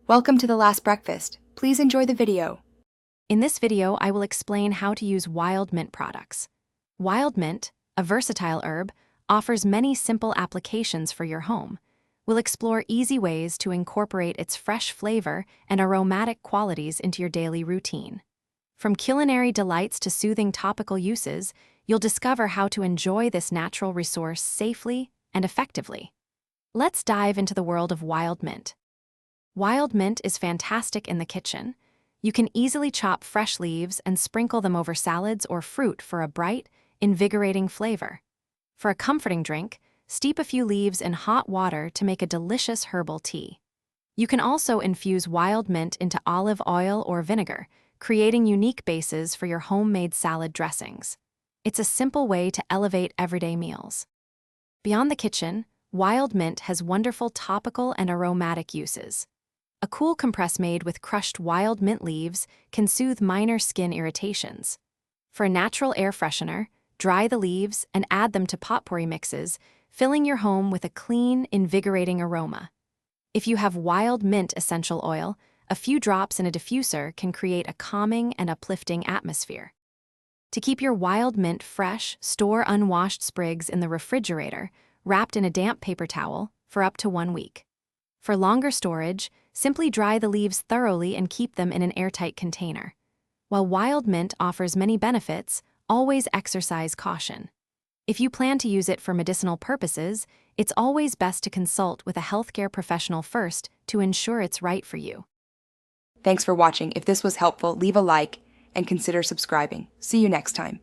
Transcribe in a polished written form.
Welcome to the last breakfast. Please enjoy the video. In this video, I will explain how to use wild mint products. Wild mint, a versatile herb, offers many simple applications for your home. We'll explore easy ways to incorporate its fresh flavor and aromatic qualities into your daily routine. From culinary delights to soothing topical uses, you'll discover how to enjoy this natural resource safely and effectively. Let's dive into the world of wild mint. Wild mint is fantastic in the kitchen. You can easily chop fresh leaves and sprinkle them over salads or fruit for a bright, invigorating flavor. For a comforting drink, steep a few leaves in hot water to make a delicious herbal tea. You can also infuse wild mint into olive oil or vinegar, creating unique bases for your homemade salad dressings. It's a simple way to elevate everyday meals. Beyond the kitchen, wild mint has wonderful topical and aromatic uses. A cool compress made with crushed wild mint leaves can soothe minor skin irritations. For a natural air freshener, dry the leaves and add them to potpourri mixes, filling your home with a clean, invigorating aroma. If you have wild mint essential oil, a few drops in a diffuser can create a calming and uplifting atmosphere. To keep your wild mint fresh, store unwashed sprigs in the refrigerator, wrapped in a damp paper towel, for up to 1 week. For longer storage, simply dry the leaves thoroughly and keep them in an airtight container. While wild mint offers many benefits, always exercise caution. If you plan to use it for medicinal purposes, it's always best to consult with a healthcare professional first to ensure it's right for you. Thanks for watching. If this was helpful, leave a like and consider subscribing. See you next time.